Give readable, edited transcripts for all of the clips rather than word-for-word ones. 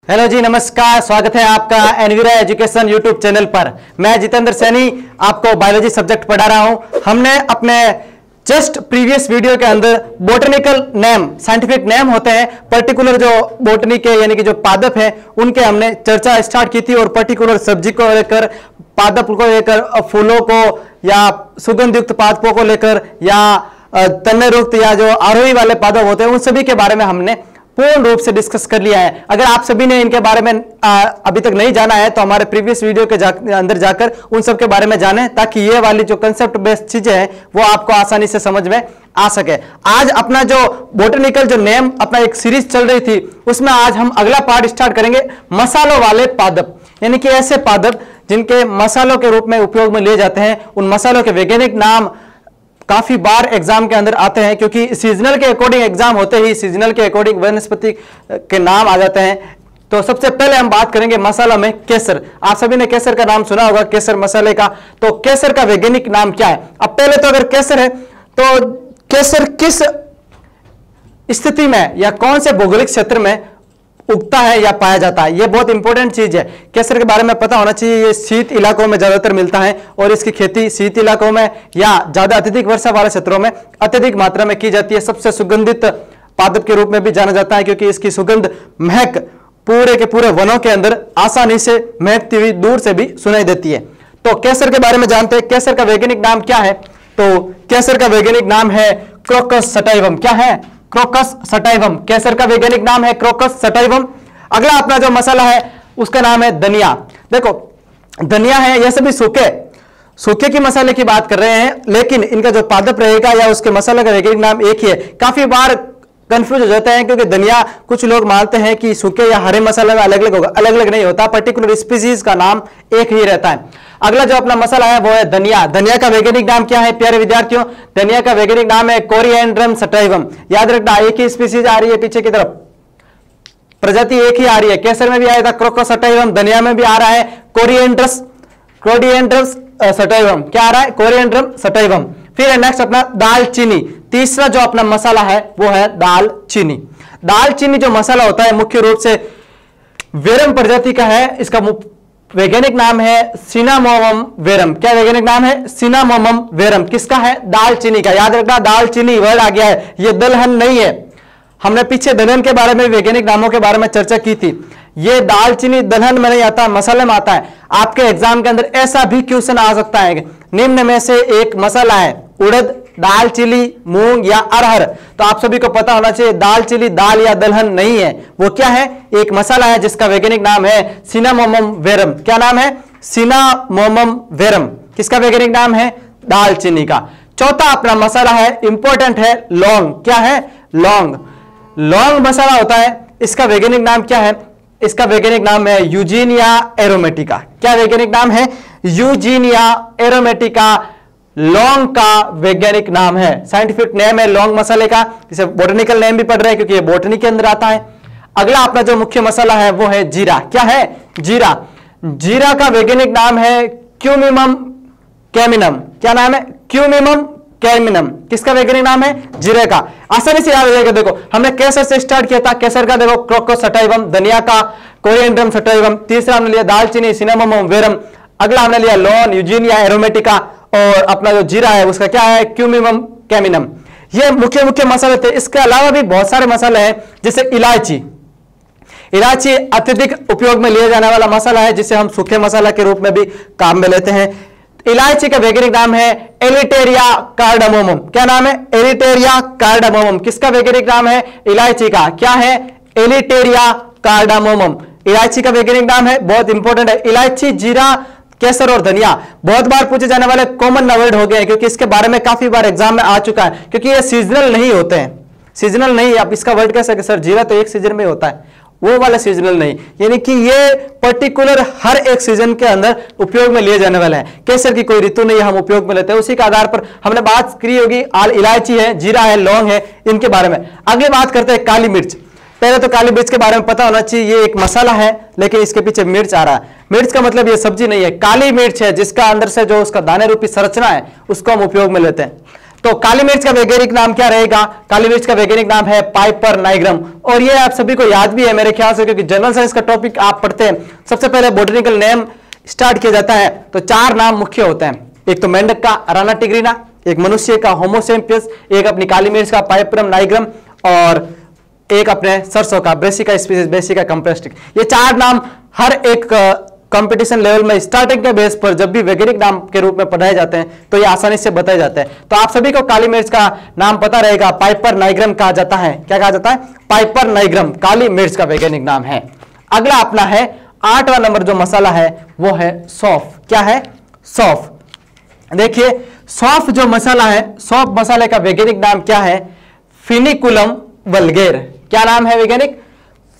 Hello जी, नमस्कार। स्वागत है आपका एनवीरा एजुकेशन यूट्यूब चैनल पर। मैं जितेंद्र सैनी आपको बायोलॉजी सब्जेक्ट पढ़ा रहा हूं। हमने अपने जस्ट प्रीवियस वीडियो के अंदर बोटनिकल नेम, साइंटिफिक नेम होते हैं, पर्टिकुलर जो बोटनी के यानी कि जो पादप हैं उनके हमने चर्चा स्टार्ट की थी और पर्टिकुलर सब्जी को लेकर, पादप को लेकर, फूलों को या सुगंध युक्त पादपों को लेकर या तने युक्त या जो आरोही वाले पादप होते हैं उन सभी के बारे में हमने पूर्ण रूप से डिस्कस कर लिया है। अगर आप सभी ने इनके बारे में अभी तक नहीं जाना है तो हमारे प्रीवियस वीडियो के अंदर जाकर उन सब के बारे में जानें, ताकि ये वाली जो कंसेप्ट बेस्ड चीजें हैं वो आपको आसानी से समझ में आ सके। आज अपना जो बोटनिकल जो नेम अपना एक सीरीज चल रही थी उसमें आज हम अगला पार्ट स्टार्ट करेंगे, मसालों वाले पादप, यानी कि ऐसे पादप जिनके मसालों के रूप में उपयोग में लिए जाते हैं। उन मसालों के वैज्ञानिक नाम काफी बार एग्जाम के अंदर आते हैं, क्योंकि सीजनल के अकॉर्डिंग एग्जाम होते ही सीजनल के अकॉर्डिंग वनस्पति के नाम आ जाते हैं। तो सबसे पहले हम बात करेंगे मसाला में केसर। आप सभी ने केसर का नाम सुना होगा, केसर मसाले का। तो केसर का वैज्ञानिक नाम क्या है? अब पहले तो अगर केसर है तो केसर किस स्थिति में या कौन से भौगोलिक क्षेत्र में उगता है या पाया जाता है, यह बहुत इंपॉर्टेंट चीज है। केसर के बारे में पता होना चाहिए। ये शीत इलाकों में ज्यादातर मिलता है और इसकी खेती शीत इलाकों में या ज्यादा अत्यधिक वर्षा वाले क्षेत्रों में अत्यधिक मात्रा में की जाती है। सबसे सुगंधित पादप के रूप में भी जाना जाता है, क्योंकि इसकी सुगंध महक पूरे के पूरे वनों के अंदर आसानी से महकती हुई दूर से भी सुनाई देती है। तो केसर के बारे में जानते हैं। केसर का वैज्ञानिक नाम क्या है? तो केसर का वैज्ञानिक नाम है क्रोकस सटाइवम। क्या है? Crocus sativum. केसर का वैज्ञानिक नाम है क्रोकस सटाइवम। अगला अपना जो मसाला है उसका नाम है धनिया। देखो, धनिया है, यह सभी सूखे की मसाले की बात कर रहे हैं, लेकिन इनका जो पादप रहेगा या उसके मसाले का वैज्ञानिक नाम एक ही है। काफी बार कंफ्यूज हो जाते हैं, क्योंकि धनिया कुछ लोग मानते हैं कि सूखे या हरे मसाले में अलग अलग होगा। अलग अलग नहीं होता, पर्टिकुलर स्पीसीज का नाम एक ही रहता है। अगला जो अपना मसाला है वो है धनिया। धनिया का वैज्ञानिक नाम क्या है प्यारे विद्यार्थियों? धनिया का वैज्ञानिक नाम है कोरिएंड्रम सटाइवम। याद रखना, एक ही स्पीसीज आ रही है पीछे की तरफ, प्रजाति एक ही आ रही है। केसर में भी आया था क्रोकस सटाइवम, धनिया में भी आ रहा है कोरिएंड्रम सटाइवम। क्या आ रहा है? Coriandrum sativum. फिर है नेक्स्ट अपना दालचीनी। तीसरा जो अपना मसाला है वो है दालचीनी। दालचीनी जो मसाला होता है मुख्य रूप से वेरम प्रजाति का है। इसका वैज्ञानिक नाम है सिनामोमम वेरम। क्या वैज्ञानिक नाम है? Cinnamomum verum. किसका है? दालचीनी का। याद रखना, दालचीनी वर्ड आ गया है, यह दलहन नहीं है। हमने पीछे दलहन के बारे में, वैज्ञानिक नामों के बारे में चर्चा की थी। यह दालचीनी दलहन में नहीं आता, मसाले में आता है। आपके एग्जाम के अंदर ऐसा भी क्वेश्चन आ सकता है, निम्न में से एक मसाला है उड़द, दालचीनी, मूंग या अरहर। तो आप सभी को पता होना चाहिए दालचीनी दाल या दलहन नहीं है, वो क्या है? एक मसाला है जिसका वैज्ञानिक नाम है सिनामोमम वेरम। क्या नाम है? Cinnamomum verum. किसका वैज्ञानिक नाम है? दालचीनी का। चौथा अपना मसाला है, इंपॉर्टेंट है, लौंग। क्या है? लौंग। लौंग मसाला होता है, इसका वैज्ञानिक नाम क्या है? इसका वैज्ञानिक नाम है यूजीनिया एरोमेटिका। क्या वैज्ञानिक नाम है? यूजीनिया एरोमेटिका लौंग का वैज्ञानिक नाम है। साइंटिफिक नेम है लौंग मसाले का। इसे बोटनिकल नेम भी पढ़ रहे हैं क्योंकि ये बोटनी के अंदर आता है। अगला अपना जो मुख्य मसाला है वो है जीरा। क्या है? जीरा। जीरा का वैज्ञानिक नाम है क्यूमिमम कैमिनम। क्या नाम है? क्यूमिमम कैमिनम। किसका वैज्ञानिक नाम है? जीरे का। आसानी से याद हो जाएगा। देखो, हमने केसर से स्टार्ट किया था। केसर का देखो क्रोकस सटाइवम, धनिया का कोरिएंड्रम सटाइवम, तीसरा हमने लिया दालचीनी सिनामोमम वेरम, अगला हमने लिया लौंग यूजीनिया एरोमेटिका, और अपना जो जीरा है उसका क्या है? क्यूमिमम कैमिनम। ये मुख्य मुख्य मसाले थे। इसके अलावा भी बहुत सारे मसाले हैं, जैसे इलायची। इलायची अत्यधिक उपयोग में लिया जाने वाला मसाला है, जिसे हम सूखे मसाला के रूप में भी काम में लेते हैं। इलायची का वैज्ञानिक नाम है एलिटेरिया कार्डामोमम। क्या नाम है? एलिटेरिया कार्डामोमम। किसका वैज्ञानिक नाम है? इलायची का। क्या है? एलिटेरिया कार्डामोमम। इलायची का वैज्ञानिक नाम है, बहुत इंपॉर्टेंट है। इलायची, जीरा, केसर और धनिया बहुत बार पूछे जाने वाले कॉमन वर्ड हो गए, क्योंकि इसके बारे में काफी बार एग्जाम में आ चुका है, क्योंकि ये सीजनल नहीं होते हैं। सीजनल नहीं, आप इसका वर्ड कह सकते सर जीरा तो एक सीजन में होता है, वो वाला सीजनल नहीं, यानी कि ये पर्टिकुलर हर एक सीजन के अंदर उपयोग में लिए जाने वाला है। केसर की कोई ऋतु नहीं, हम उपयोग में लेते हैं। उसी के आधार पर हमने बात की होगी। इलायची है, जीरा है, लौंग है, इनके बारे में। अगली बात करते हैं काली मिर्च। पहले तो काली मिर्च के बारे में पता होना चाहिए, ये एक मसाला है, लेकिन इसके पीछे मिर्च आ रहा है। मिर्च का मतलब ये सब्जी नहीं है, काली मिर्च है, जिसका अंदर से जो उसका दाने रूपी संरचना है उसको हम उपयोग में लेते हैं। तो काली मिर्च का वैज्ञानिक नाम क्या रहेगा? काली मिर्च का वैज्ञानिक नाम है पाइपर नाइग्रम। और ये आप सभी को याद भी है मेरे ख्याल से, क्योंकि जनरल साइंस का टॉपिक आप पढ़ते हैं, सबसे पहले बोटनिकल नेम स्टार्ट किया जाता है तो 4 नाम मुख्य होते हैं। एक तो मेंढक का अराना टिग्रिना, एक मनुष्य का होमो सैपियंस, एक अपनी काली मिर्च का पाइपरम नाइग्रम, और एक अपने सरसों का ब्रेसिका स्पीसीज ब्रेसिका कंप्रेस्टिक। ये 4 नाम हर एक कंपटीशन लेवल में स्टार्टिंग के बेस पर जब भी वैज्ञानिक नाम के रूप में पढ़ाए जाते हैं तो ये आसानी से बताए जाते हैं। तो आप सभी को काली मिर्च का नाम पता रहेगा, पाइपर नाइग्रम कहा जाता है। क्या कहा जाता है? पाइपर नाइग्रम काली मिर्च का वैज्ञानिक नाम है। अगला अपना है 8वां नंबर जो मसाला है वो है सौंफ। क्या है? सौंफ। देखिए सौंफ जो मसाला है, सौंफ मसाले का वैज्ञानिक नाम क्या है? फिनिकुलम वल्गेर। क्या नाम है वैज्ञानिक?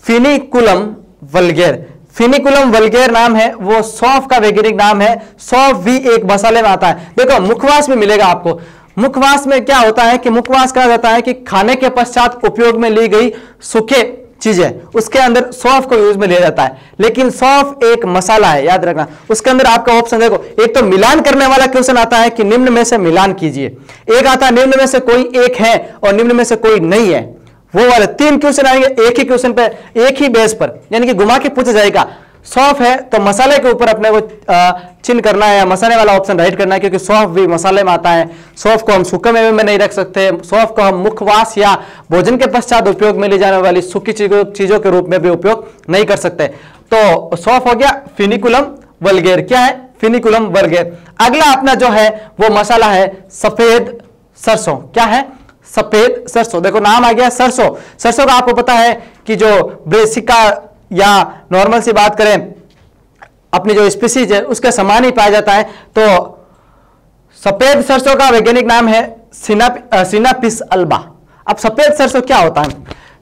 फिनिकुलम वल्गेर। फिनिकुलम वल्गेर नाम है वो सौंफ का वैज्ञानिक नाम है। सौंफ भी एक मसाले में आता है। देखो मुखवास में मिलेगा आपको। मुखवास में क्या होता है कि मुखवास कहा जाता है कि खाने के पश्चात उपयोग में ली गई सूखे चीजें, उसके अंदर सौंफ को यूज में लिया जाता है। लेकिन सौंफ एक मसाला है, याद रखना। उसके अंदर आपका ऑप्शन देखो, एक तो मिलान करने वाला क्वेश्चन आता है कि निम्न में से मिलान कीजिए, एक आता है निम्न में से कोई एक है और निम्न में से कोई नहीं है। वो वाले 3 क्वेश्चन आएंगे एक ही क्वेश्चन पे, एक ही बेस पर, यानी कि घुमा के पूछा जाएगा। सौंफ है तो मसाले के ऊपर अपने को चिन्ह करना है या मसाले वाला ऑप्शन राइट करना है, क्योंकि सौंफ भी मसाले में आता है। सौंफ को हम सूखे मेवे में नहीं रख सकते, सौंफ को हम मुखवास या भोजन के पश्चात उपयोग में ली जाने वाली सूखी चीजों के रूप में भी उपयोग नहीं कर सकते। तो सौंफ हो गया फिनिकुलम वल्गेर। क्या है? फिनिकुलम वल्गेर। अगला अपना जो है वो मसाला है सफेद सरसों। क्या है? सफेद सरसों। देखो नाम आ गया सरसों। सरसों का आपको पता है कि जो ब्रेसिका या नॉर्मल सी बात करें अपनी जो स्पीसीज है उसके समान ही पाया जाता है। तो सफेद सरसों का वैज्ञानिक नाम है सिनापिस अल्बा। अब सफेद सरसों क्या होता है?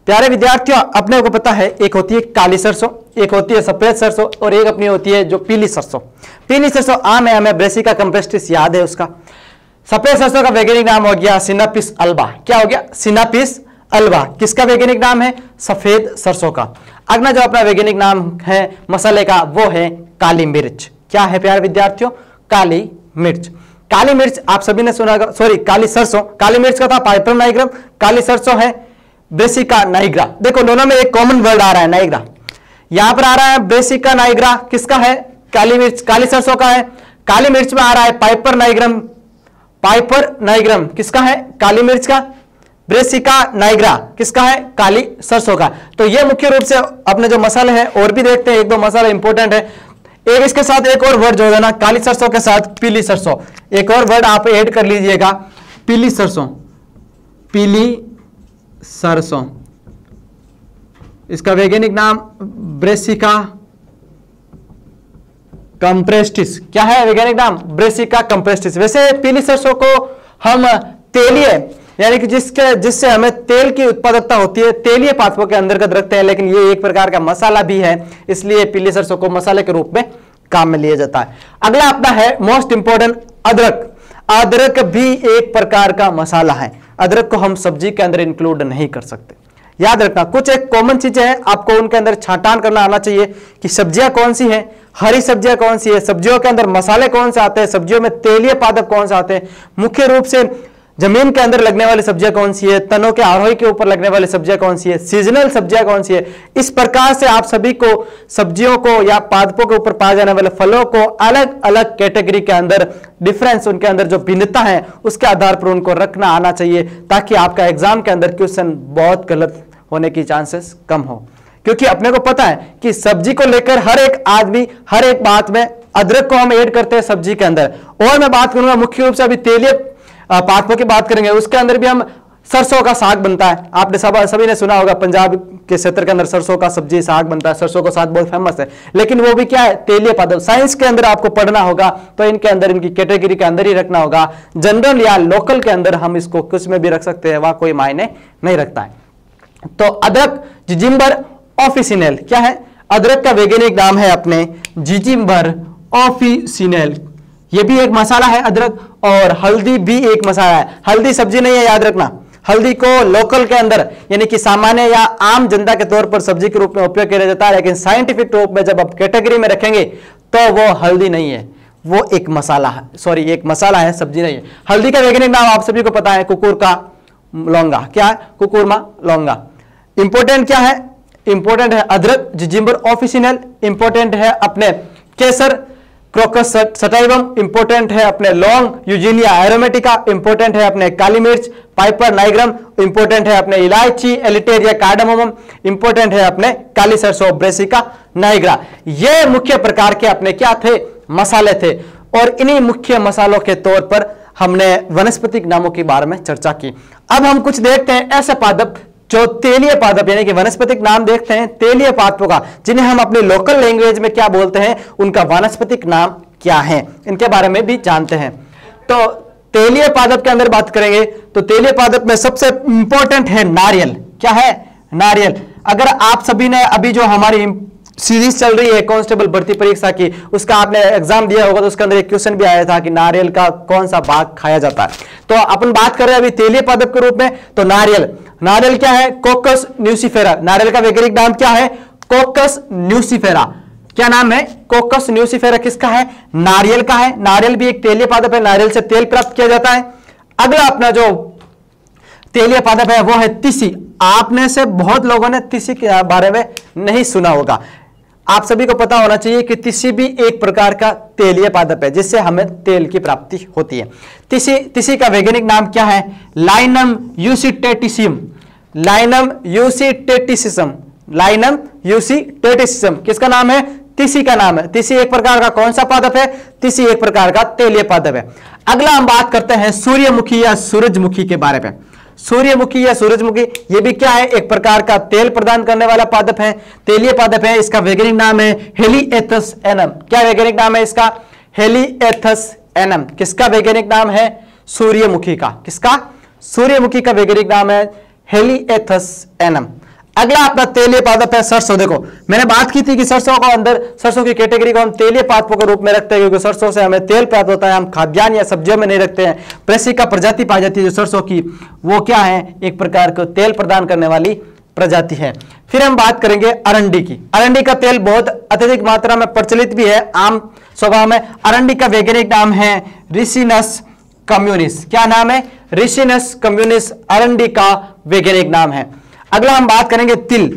प्यारे विद्यार्थियों, अपने को पता है एक होती है काली सरसों, एक होती है सफेद सरसों और एक अपनी होती है जो पीली सरसों। पीली सरसों आम है, हमें ब्रेसिका कंप्रेस्टिस याद है उसका। सफेद सरसों का वैज्ञानिक नाम हो गया सिनापिस अल्बा। क्या हो गया? सिनापिस अल्बा। किसका वैज्ञानिक नाम है? सफेद सरसों का। अगला जो अपना वैज्ञानिक नाम है मसाले का वो है काली मिर्च। क्या है प्यारे विद्यार्थियों? काली मिर्च। काली मिर्च आप सभी ने सुना, सॉरी काली सरसों। काली मिर्च का था पाइपरम नाइग्रम, काली सरसों है ब्रेसिका नाइग्रा। देखो दोनों में एक कॉमन वर्ड आ रहा है नाइग्रा, यहां पर आ रहा है ब्रेसिका नाइग्रा। किसका है? काली मिर्च, काली सरसों का है। काली मिर्च में आ रहा है पाइपर नाइग्रम। पाइपर नाइग्रम किसका है? काली मिर्च का। ब्रेसिका नाइग्रा किसका है? काली सरसों का। तो ये मुख्य रूप से अपने जो मसाले हैं, और भी देखते हैं, एक दो मसाले इंपॉर्टेंट है। एक इसके साथ एक और वर्ड जोड़ देना, काली सरसों के साथ पीली सरसों। एक और वर्ड आप ऐड कर लीजिएगा, पीली सरसों। पीली सरसों, इसका वैज्ञानिक नाम ब्रेसिका कंप्रेस्टिस। क्या है वैज्ञानिक नाम? ब्रेसिका कंप्रेस्टिस। वैसे पीली सरसों को हम तेलीय, यानी कि जिससे हमें तेल की उत्पादकता होती है, तेलीय पादपों के अंतर्गत रखते हैं, लेकिन ये एक प्रकार का मसाला भी है, इसलिए पीली सरसों को मसाले के रूप में काम में लिया जाता है। अगला अपना है मोस्ट इंपोर्टेंट अदरक। अदरक भी एक प्रकार का मसाला है। अदरक को हम सब्जी के अंदर इंक्लूड नहीं कर सकते। याद रखना, कुछ एक कॉमन चीजें हैं, आपको उनके अंदर छांटान करना आना चाहिए कि सब्जियां कौन सी हैं, हरी सब्जियां कौन सी है, सब्जियों के अंदर मसाले कौन से आते हैं, सब्जियों में तेलीय पादप कौन से आते हैं, मुख्य रूप से जमीन के अंदर लगने वाली सब्जियां कौन सी है, तनों के आरोही के ऊपर लगने वाली सब्जियां कौन सी है, सीजनल सब्जियां कौन सी है। इस प्रकार से आप सभी को सब्जियों को या पादपों के ऊपर पाए जाने वाले फलों को अलग अलग कैटेगरी के अंदर डिफरेंस, उनके अंदर जो भिन्नता है उसके आधार पर उनको रखना आना चाहिए, ताकि आपका एग्जाम के अंदर क्वेश्चन बहुत गलत होने की चांसेस कम हो। क्योंकि अपने को पता है कि सब्जी को लेकर हर एक आदमी हर एक बात में अदरक को हम ऐड करते हैं सब्जी के अंदर। और मैं बात करूंगा मुख्य रूप से अभी तेलीय पादपों की बात करेंगे, उसके अंदर भी हम सरसों का साग बनता है। आपने सभी ने सुना होगा, पंजाब के क्षेत्र के अंदर सरसों का सब्जी साग बनता है, सरसों का साग बहुत फेमस है। लेकिन वो भी क्या है? तेलीय पादप। साइंस के अंदर आपको पढ़ना होगा तो इनके अंदर, इनकी कैटेगरी के अंदर ही रखना होगा। जनरल या लोकल के अंदर हम इसको कुछ में भी रख सकते हैं, वहां कोई मायने नहीं रखता है। तो अदरक जिजिम्बर ऑफिसिनेल। क्या है? अदरक का वैज्ञानिक नाम है अपने जिजिम्बर ऑफिसिनेल। ये भी एक मसाला है अदरक। और हल्दी भी एक मसाला है। हल्दी सब्जी नहीं है, याद रखना। हल्दी को लोकल के अंदर यानी कि सामान्य या आम जनता के तौर पर सब्जी के रूप में उपयोग किया जाता है, लेकिन साइंटिफिक रूप में जब आप कैटेगरी में रखेंगे तो वो हल्दी नहीं है, वो एक मसाला है, सॉरी एक मसाला है, सब्जी नहीं है। हल्दी का वैज्ञानिक नाम आप सभी को पता है, कुकुरका लौंगा। क्या है? कुकुरमा लौंगा। इंपॉर्टेंट क्या है? इंपॉर्टेंट है अदरक, जिंजर ऑफिशिनल। इंपॉर्टेंट है अपने केसर, क्रोकस सटाइवम। इंपॉर्टेंट है अपने लौंग, यूजीनिया एरोमेटिका। इंपॉर्टेंट है अपने काली मिर्च, पाइपर नाइग्रम। इंपॉर्टेंट है अपने इलायची, एलिटेरिया कार्डामोमम। इंपॉर्टेंट है अपने काली सरसों, ब्रेसिका नाइग्रा। ये मुख्य प्रकार के अपने क्या थे? मसाले थे। और इन्हीं मुख्य मसालों के तौर पर हमने वनस्पतिक नामों के बारे में चर्चा की। अब हम कुछ देखते हैं ऐसे पादप जो तेलीय पादप यानी कि वनस्पतिक नाम देखते हैं तेलीय पादपों का, जिन्हें हम अपनी लोकल लैंग्वेज में क्या बोलते हैं, उनका वनस्पतिक नाम क्या है, इनके बारे में भी जानते हैं। तो तेलीय पादप के अंदर बात करेंगे तो तेलीय पादप में सबसे इंपॉर्टेंट है नारियल। क्या है? नारियल। अगर आप सभी ने अभी जो हमारी सीरीज चल रही है कांस्टेबल भर्ती परीक्षा की, उसका आपने एग्जाम दिया होगा तो उसके अंदर एक क्वेश्चन भी आया था कि नारियल का कौन सा भाग खाया जाता है। तो अपन बात कर रहे हैं अभी तेलीय पादप के रूप में, तो नारियल। नारियल क्या है? कोकस न्यूसीफेरा। नारियल का वैज्ञानिक नाम क्या है? कोकस न्यूसीफेरा। क्या नाम है? कोकस न्यूसीफेरा। किसका है? नारियल का है। नारियल भी एक तेलीय पादप है, नारियल से तेल प्राप्त किया जाता है। अगला अपना जो तेलीय पादप है वो है तीसी। आपने से बहुत लोगों ने तीसी के बारे में नहीं सुना होगा। आप सभी को पता होना चाहिए कि तीसी भी एक प्रकार का तेलीय पादप है जिससे हमें तेल की प्राप्ति होती है। तीसी का वैज्ञानिक नाम क्या है? लाइनम यूसीटेटिसियम। लाइनम यूसीटेटिसियम। लाइनम यूसीटेटिसियम किसका नाम है? तीसी का नाम है। तीसी एक प्रकार का कौन सा पादप है? तीसी एक प्रकार का तेलीय पादप है। अगला हम बात करते हैं सूर्यमुखी या सूरजमुखी के बारे में। सूर्यमुखी या सूरजमुखी ये भी क्या है? एक प्रकार का तेल प्रदान करने वाला पादप है, तेलीय पादप है। इसका वैज्ञानिक नाम है हेलिएथस एनम। क्या वैज्ञानिक नाम है इसका? हेलिएथस एनम। किसका वैज्ञानिक नाम है? सूर्यमुखी का। किसका? सूर्यमुखी का वैज्ञानिक नाम है हेलिएथस एनम। अगला अपना तेलीय पादप है सरसों। देखो मैंने बात की थी कि सरसों को अंदर सरसों की कैटेगरी को हम तेलीय पादपों के रूप में रखते हैं क्योंकि सरसों से हमें तेल प्राप्त होता है, हम खाद्यान्न या सब्जियों में नहीं रखते हैं। ब्रेसिका प्रजाति पाई जाती है जो सरसों की, वो क्या है? एक प्रकार का तेल प्रदान करने वाली प्रजाति है। फिर हम बात करेंगे अरंडी की। अरंडी का तेल बहुत अत्यधिक मात्रा में प्रचलित भी है आम स्वभाव में। अरंडी का वैज्ञानिक नाम है रिसिनस कम्युनिस। क्या नाम है? रिसिनस कम्युनिस अरंडी का वैज्ञानिक नाम है। अगला हम बात करेंगे तिल।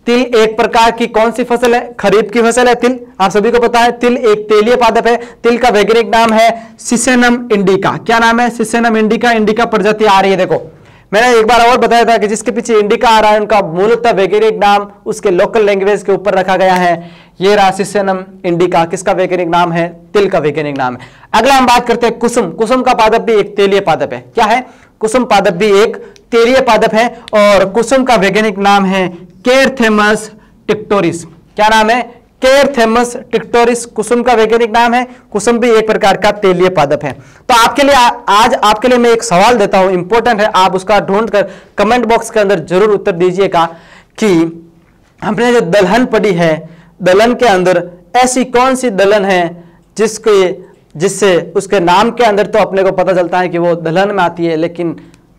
तिल एक प्रकार की कौन सी फसल है? खरीफ की फसल है तिल। आप सभी को पता है तिल एक तेलीय पादप है। तिल का वैज्ञानिक नाम है सिसेनम इंडिका। क्या नाम है? सिसेनम इंडिका। इंडिका प्रजाति आ रही है। देखो मैंने एक बार और बताया था कि जिसके पीछे इंडिका आ रहा है उनका मूलतः वैज्ञानिक नाम उसके लोकल लैंग्वेज के ऊपर रखा गया है। ये रहा सिसेनम इंडिका। किसका वैज्ञानिक नाम है? तिल का वैज्ञानिक नाम है। अगला हम बात करते हैं कुसुम। कुसुम का पादप भी एक तेलीय पादप है। क्या है? कुसुम पादप भी एक तेलीय पादप है और कुसुम का वैज्ञानिक नाम है कैरथेमस टिक्टोरिस। क्या नाम है? कैरथेमस टिक्टोरिस कुसुम का वैज्ञानिक नाम है। कुसुम भी एक प्रकार का तेलीय पादप है। तो आपके लिए आज आपके लिए मैं एक सवाल देता हूं, इंपॉर्टेंट है, आप उसका ढूंढ कर कमेंट बॉक्स के अंदर जरूर उत्तर दीजिएगा कि हमने जो दलहन पढ़ी है, दलहन के अंदर ऐसी कौन सी दलहन है जिससे उसके नाम के अंदर तो अपने को पता चलता है कि वो दलहन में आती है, लेकिन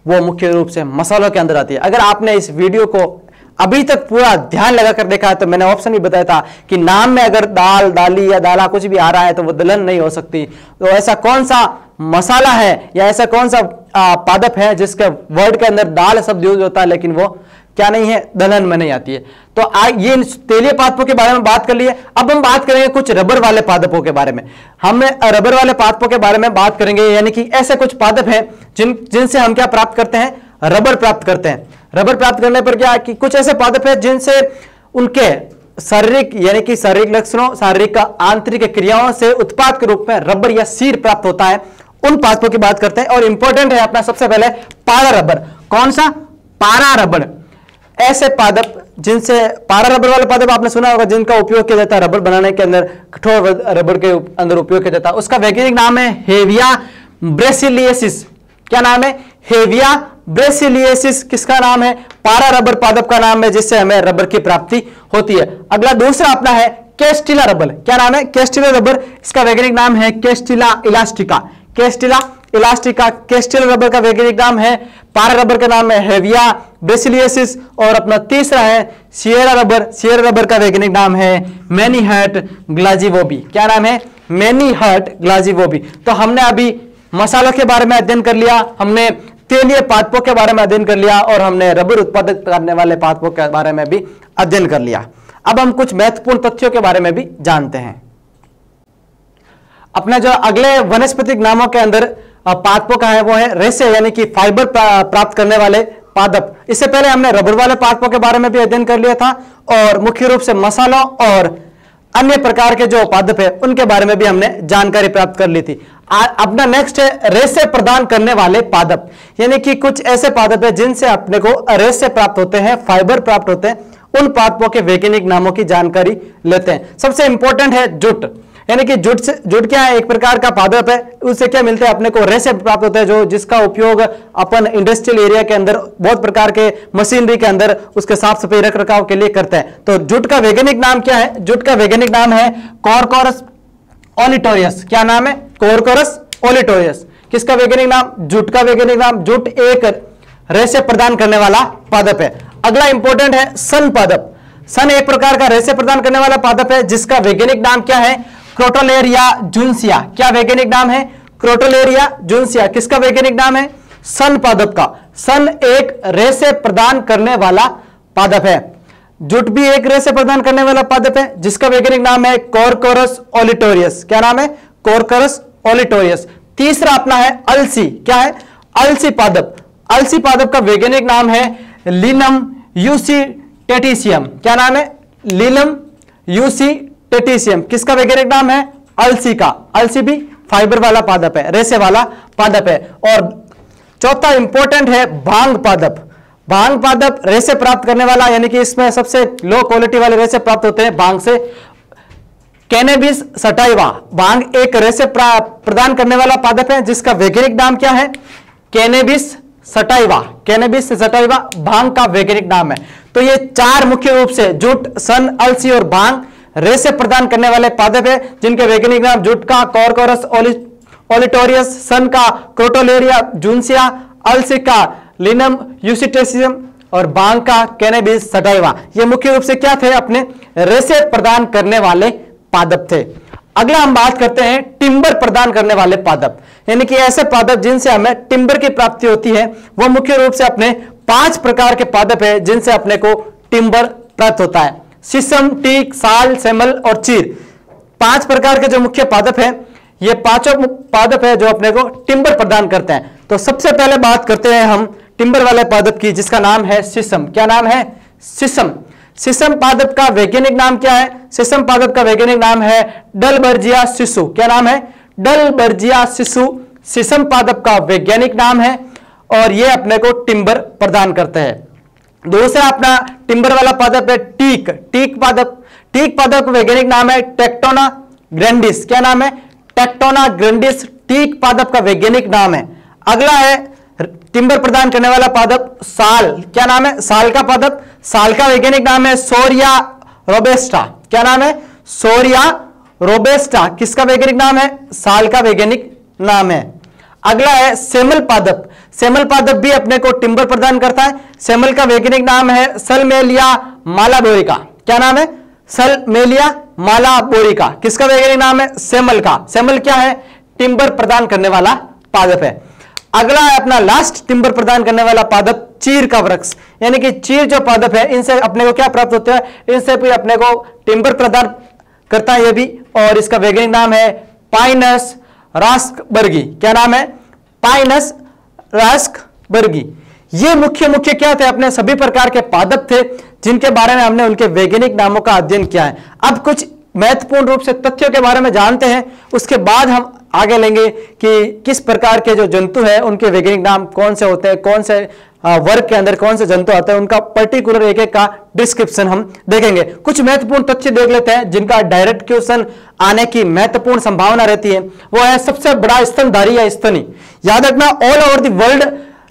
वो मुख्य रूप से मसालों के अंदर आती है। अगर आपने इस वीडियो को अभी तक पूरा ध्यान लगाकर देखा है तो मैंने ऑप्शन भी बताया था कि नाम में अगर दाल, दाली या दाला कुछ भी आ रहा है तो वो दलहन नहीं हो सकती। तो ऐसा कौन सा मसाला है या ऐसा कौन सा पादप है जिसके वर्ड के अंदर दाल शब्द यूज होता है लेकिन वो क्या नहीं है? दलहन में नहीं आती है। तो ये तेलीय पादपों के बारे में बात कर लिए। अब हम बात करेंगे कुछ रबर वाले पादपों के बारे में। हम रबर वाले पादपों के बारे में बात करेंगे, यानी कि ऐसे कुछ पादप हैं जिनसे हम क्या प्राप्त करते हैं? रबर प्राप्त करते हैं। रबर प्राप्त करने पर क्या कि कुछ ऐसे पादप है जिनसे उनके शारीरिक यानी कि शारीरिक लक्षणों, शारीरिक आंतरिक क्रियाओं से उत्पाद के रूप में रबर या शीर प्राप्त होता है। उन पादपों की बात करते हैं और इंपॉर्टेंट है अपना सबसे पहले पारा रबर। कौन सा? पारा रबर। ऐसे पादप जिनसे पारा रबर वाले पादप आपने सुना होगा जिनका उपयोग किया जाता है रबर बनाने के अंदर, कठोर रबर के अंदर उपयोग किया जाता है। उसका वैज्ञानिक नाम है हेविया ब्रेसिलियसिस। क्या नाम है? हेविया ब्रेसिलियसिस। किसका नाम है? पारा रबर पादप का नाम है जिससे हमें रबर की प्राप्ति होती है। अगला दूसरा अपना है कैस्टिला रबर। क्या नाम है? Castilla rubber. इसका वैज्ञानिक नाम है Castilla elastica. Castilla elastica. Castilla rubber का वैज्ञानिक नाम है, पारा रबर का नाम है हेविया ब्रेसिलियसिस। और अपना तीसरा है सियरा रबर। सियरा रबर का वैज्ञानिक नाम है मैनीहैट ग्लाजिवोबी। क्या नाम है? मेनी हर्ट ग्लाजिवोबी। तो हमने अभी मसालों के बारे में अध्ययन कर लिया, हमने तेलीय पादपों के बारे में अध्ययन कर लिया और हमने रबर उत्पादक करने वाले पादपों के बारे में भी अध्ययन कर लिया। अब हम कुछ महत्वपूर्ण तथ्यों के बारे में भी जानते हैं। अपने जो अगले वनस्पतिक नामों के अंदर पादपों का है वो है रेशे यानी कि फाइबर प्राप्त करने वाले पादप। इससे पहले हमने रबर वाले पादपों के बारे में भी अध्ययन कर लिया था और मुख्य रूप से मसालों और अन्य प्रकार के जो पादप है उनके बारे में भी हमने जानकारी प्राप्त कर ली थी। अपना नेक्स्ट है रेशे प्रदान करने वाले पादप, यानी कि कुछ ऐसे पादप है जिनसे अपने को रेशे प्राप्त होते हैं, फाइबर प्राप्त होते हैं, उन पादपों के वैज्ञानिक नामों की जानकारी लेते हैं। सबसे इंपॉर्टेंट है जुट, यानी कि जुट क्या है, एक प्रकार का पादप है, उससे क्या मिलता है अपने को रेशे प्राप्त होते हैं, जो जिसका उपयोग अपन इंडस्ट्रियल एरिया के अंदर बहुत प्रकार के मशीनरी के अंदर उसके साफ सफाई रख रखाव के लिए करते हैं। तो जुट का वैज्ञानिक नाम क्या है? जुट का वैज्ञानिक नाम है कोरकोरस ओलिटोरियस। क्या नाम है? Corchorus olitorius. किसका वैज्ञानिक नाम? जुट का वैज्ञानिक नाम। जुट एक रेशे प्रदान करने वाला पादप है। अगला इंपॉर्टेंट है सन पादप। सन एक प्रकार का रेशे प्रदान करने वाला पादप है जिसका वैज्ञानिक नाम क्या है? क्रोटोलेरिया जुन्सिया। क्या वैज्ञानिक नाम है? क्रोटोलेरिया जुन्सिया। किसका वैज्ञानिक नाम है? सन पादप का। सन एक रेशे प्रदान करने वाला पादप है। जुट भी एक रेशे प्रदान करने वाला पादप है जिसका वैज्ञानिक नाम है कोरकोरस ओलिटोरियस। क्या नाम है? Corchorus olitorius. तीसरा अपना है अलसी। क्या है? अलसी पादप। अलसी पादप का वैज्ञानिक नाम है लिनम यूसीटेटिसियम। क्या नाम है? लिनम यूसीटेटिसियम। किसका वैज्ञानिक नाम है? अलसी का। अलसी भी फाइबर वाला पादप है, रेशे वाला पादप है। और चौथा इंपॉर्टेंट है भांग पादप। भांग पादप रेशे प्राप्त करने वाला, यानी कि इसमें सबसे लो क्वालिटी वाले रेशे प्राप्त होते हैं भांग से। Cannabis sativa. भांग एक रेशे प्रदान करने वाला पादप है जिसका वैज्ञानिक नाम क्या है? Cannabis sativa. कैनेबिस सटाइवा भांग का वैज्ञानिक नाम है। तो ये चार मुख्य रूप से जुट, सन, अलसी और भांग रेशे प्रदान करने वाले पादप है जिनके वैज्ञानिक नाम जुट का कोरकोरस ओलिटोरियस, सन का क्रोटोलेरिया जुन्सिया, अलसी का लिनम यूसीटेटिसियम और भांग का कैनेबिस सटाइवा। ये मुख्य रूप से क्या थे? अपने रेशे प्रदान करने वाले पादप थे। अगला हम बात करते हैं टिम्बर प्रदान करने वाले पादप, यानी कि ऐसे पादप जिनसे हमें टिम्बर की प्राप्ति होती है। वो मुख्य रूप से अपने 5 प्रकार के पादप है जिनसे अपने को टिम्बर प्राप्त होता है। शीशम, टीक, साल, सेमल और चीर। 5 प्रकार के जो मुख्य पादप है, ये पांचों पादप है जो अपने को टिम्बर प्रदान करते हैं। तो सबसे पहले बात करते हैं हम टिम्बर वाले पादप की जिसका नाम है शीशम। क्या नाम है? शीशम। शीशम पादप का वैज्ञानिक नाम क्या है? शीशम पादप का वैज्ञानिक नाम है डलबर्जिया शिशु। क्या नाम है? डलबर्जिया शिशु शीशम पादप का वैज्ञानिक नाम है और ये अपने को टिम्बर प्रदान करते हैं। दूसरा अपना टिम्बर वाला पादप है टीक। टीक पादप। टीक पादप का वैज्ञानिक नाम है टेक्टोना ग्रैंडिस। क्या नाम है? टेक्टोना ग्रैंडिस टीक पादप का वैज्ञानिक नाम है। अगला है टिम्बर प्रदान करने वाला पादप साल। क्या नाम है? साल का पादप। साल का वैज्ञानिक नाम है सोरिया रोबेस्टा। क्या नाम है? सोरिया रोबेस्टा। किसका वैज्ञानिक नाम है? साल का वैज्ञानिक नाम है। अगला है सेमल पादप। सेमल पादप भी अपने को टिम्बर प्रदान करता है। सेमल का वैज्ञानिक नाम है सलमेलिया मालाबोरिका। क्या नाम है? सलमेलिया मालाबोरिका। किसका वैज्ञानिक नाम है? सेमल का। सेमल क्या है? टिम्बर प्रदान करने वाला पादप है। अगला है अपना लास्ट टिम्बर प्रदान करने वाला पादप चीर का वृक्ष, यानी कि चीर जो पादप है इनसे अपने को क्या प्राप्त होता है? इनसे भी अपने को टिम्बर प्रदान करता है ये भी, और इसका वैज्ञानिक नाम है पाइनस रास्कबर्गी। क्या नाम है? पाइनस रास्कबर्गी। ये मुख्य क्या थे? अपने सभी प्रकार के पादप थे जिनके बारे में हमने उनके वैज्ञानिक नामों का अध्ययन किया है। अब कुछ महत्वपूर्ण रूप से तथ्यों के बारे में जानते हैं, उसके बाद हम आगे लेंगे कि किस प्रकार के जो जंतु है उनके वैज्ञानिक नाम कौन से होते हैं, कौन से वर्ग के अंदर कौन से जंतु आते हैं, उनका पर्टिकुलर एक एक का डिस्क्रिप्शन हम देखेंगे। कुछ महत्वपूर्ण तथ्य देख लेते हैं जिनका डायरेक्ट क्वेश्चन आने की महत्वपूर्ण संभावना रहती है। वो है सबसे बड़ा स्तनधारी या स्तनी। याद रखना, all over the world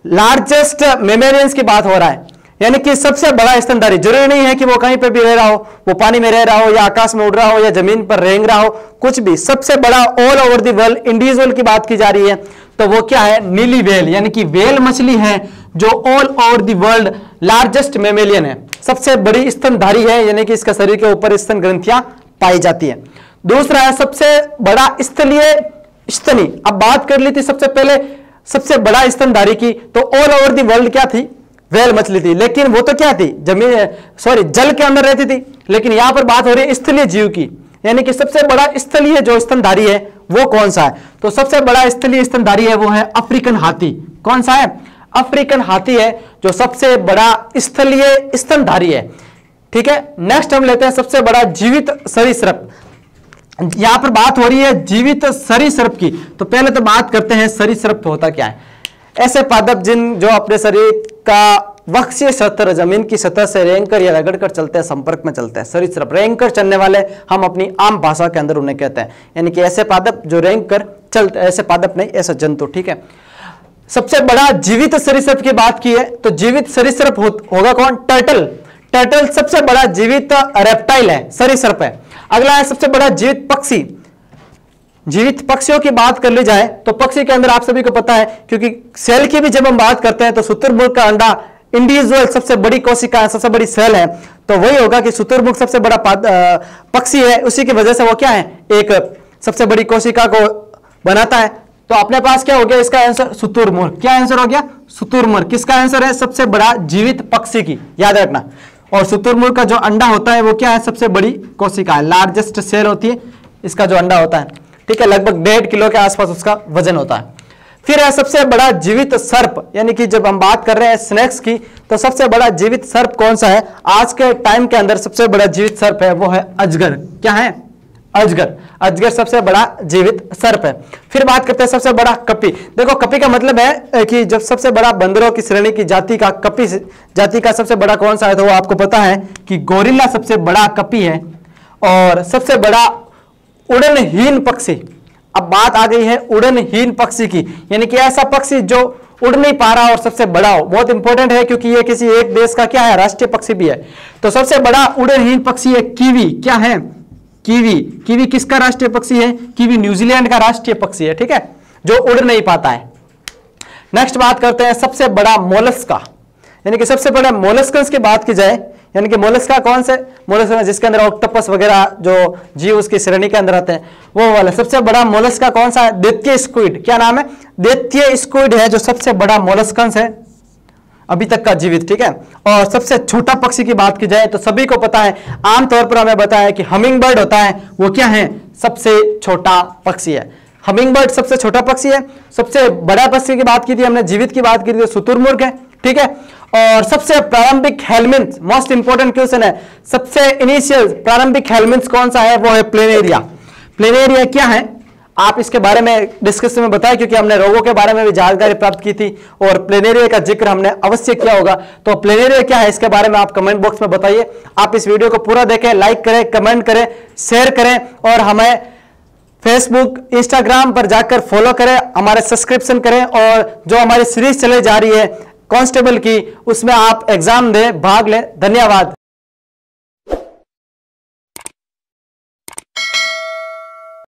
largest mammalians की बात हो रहा है, यानी कि सबसे बड़ा स्तनधारी। जरूरी नहीं है कि वो कहीं पे भी रह रहा हो, वो पानी में रह रहा हो या आकाश में उड़ रहा हो या जमीन पर रेंग रहा हो, कुछ भी। सबसे बड़ा all over the world individual की बात की जा रही है, तो वो क्या है? नीली व्हेल, यानी कि व्हेल मछली है जो all over the world largest mammalian है, सबसे बड़ी स्तनधारी है, यानी कि इसका शरीर के ऊपर स्तन ग्रंथियां पाई जाती है। दूसरा है सबसे बड़ा स्थलीय स्तनी। अब बात कर ली थी सबसे पहले सबसे बड़ा स्तनधारी की, तो ऑल ओवर दी वर्ल्ड क्या थी, व्हेल मछली थी, लेकिन वो तो क्या थी, जल के अंदर रहती थी। लेकिन यहां पर बात हो रही है स्थलीय जीव की, यानी कि सबसे बड़ा स्थलीय जो स्तनधारी है वो कौन सा है, तो सबसे बड़ा स्थलीय स्तनधारी है वो है अफ्रीकन हाथी। कौन सा है, अफ्रीकन हाथी है जो सबसे बड़ा स्थलीय स्तनधारी है। ठीक है, नेक्स्ट हम लेते हैं सबसे बड़ा जीवित सरीसृप। यहां पर बात हो रही है जीवित सरीसृप की, तो पहले तो बात करते हैं सरीसृप होता क्या है। ऐसे पादप जिन जो अपने शरीर का वक्षीय सतह जमीन की सतह से रेंगकर या रगड़कर चलते हैं, संपर्क में चलते हैं, सरीसृप। रेंगकर चलने वाले हम अपनी आम भाषा के अंदर उन्हें कहते हैं, यानी कि ऐसे पादप जो रेंगकर चलते, ऐसे पादप नहीं, ऐसा जंतु। ठीक है, सबसे बड़ा जीवित सरीसृप की बात की है तो जीवित सरीसृप होगा कौन, टर्टल। टर्टल सबसे बड़ा जीवित रेप्टाइल है, सरीसृप है। अगला है सबसे बड़ा जीवित पक्षी। जीवित पक्षियों की बात कर ली जाए तो पक्षी के अंदर आप सभी को पता है, क्योंकि सेल की भी जब हम बात करते हैं तो शुतुरमुर्ग का अंडा इंडिविजुअल सबसे बड़ी कोशिका, सबसे बड़ी सेल है, तो वही होगा कि शुतुरमुर्ग सबसे बड़ा पक्षी है, उसी की वजह से वो क्या है, एक सबसे बड़ी कोशिका को बनाता है। तो अपने पास क्या हो गया इसका आंसर, शुतुरमुर्ग। क्या आंसर हो गया, शुतुरमुर्ग। किसका आंसर है, सबसे बड़ा जीवित पक्षी की, याद रखना। और शुतुरमुर्ग का जो अंडा होता है वो क्या है, सबसे बड़ी कोशिका है, लार्जेस्ट सेल होती है इसका जो अंडा होता है। ठीक है, लगभग 1.5 किलो के आसपास उसका वजन होता है। फिर है सबसे बड़ा जीवित सर्प, यानी कि जब हम बात कर रहे हैं स्नेक्स की, तो सबसे बड़ा जीवित सर्प कौन सा है, आज के टाइम के अंदर सबसे बड़ा जीवित सर्प है वो है अजगर। क्या है, अजगर। अजगर सबसे बड़ा जीवित सर्प है। फिर बात करते हैं सबसे बड़ा कपी। देखो कपी का मतलब है कि जब सबसे बड़ा बंदरों की श्रेणी की जाति का कपी जाति का सबसे बड़ा कौन सा है, तो वो आपको पता है कि गोरिल्ला सबसे बड़ा कपी है। और सबसे बड़ा उड़नहीन पक्षी, अब बात आ गई है उड़नहीन पक्षी की, यानी कि ऐसा पक्षी जो उड़ नहीं पा रहा और सबसे बड़ा हो। बहुत इंपॉर्टेंट है क्योंकि ये किसी एक देश का क्या है, राष्ट्रीय पक्षी भी है। तो सबसे बड़ा उड़नहीन पक्षी है कीवी। क्या है, कीवी। कीवी किसका राष्ट्रीय पक्षी है, कीवी न्यूजीलैंड का राष्ट्रीय पक्षी है। ठीक है, जो उड़ नहीं पाता है। नेक्स्ट बात करते हैं सबसे बड़ा मोलस्का, यानी कि सबसे बड़ा मोलस्कस की बात की जाए, यानी कि मोलस्का कौन से, मोलस्का जिसके अंदर ऑक्टोपस वगैरह जो जीव उसकी श्रेणी के अंदर आते हैं वो वाला। सबसे बड़ा मोलस्का कौन सा है, दैत्य स्क्विड। क्या नाम है, दैत्य स्क्विड है जो सबसे बड़ा मोलस्कस है अभी तक का जीवित। ठीक है, और सबसे छोटा पक्षी की बात की जाए तो सभी को पता है, आमतौर पर हमें बताया कि हमिंग बर्ड होता है, वो क्या है, सबसे छोटा पक्षी है। हमिंग बर्ड सबसे छोटा पक्षी है। सबसे बड़ा पक्षी की बात की थी हमने, जीवित की बात की थी, शुतुरमुर्ग है। ठीक है, और सबसे प्रारंभिक हेलमिन्थ, मोस्ट इंपोर्टेंट क्वेश्चन है, सबसे इनिशियल प्रारंभिक हेलमिन्थ कौन सा है, वो है प्लेनेरिया। प्लेनेरिया क्या है, आप इसके बारे में डिस्कशन में बताएं, क्योंकि हमने रोगों के बारे में भी जानकारी प्राप्त की थी और प्लेनेरिया का जिक्र हमने अवश्य किया होगा। तो प्लेनेरिया क्या है इसके बारे में आप कमेंट बॉक्स में बताइए। आप इस वीडियो को पूरा देखें, लाइक करें, कमेंट करें, शेयर करें और हमें फेसबुक इंस्टाग्राम पर जाकर फॉलो करें, हमारे सब्सक्रिप्शन करें और जो हमारी सीरीज चले जा रही है कांस्टेबल की, उसमें आप एग्जाम दें, भाग लें। धन्यवाद।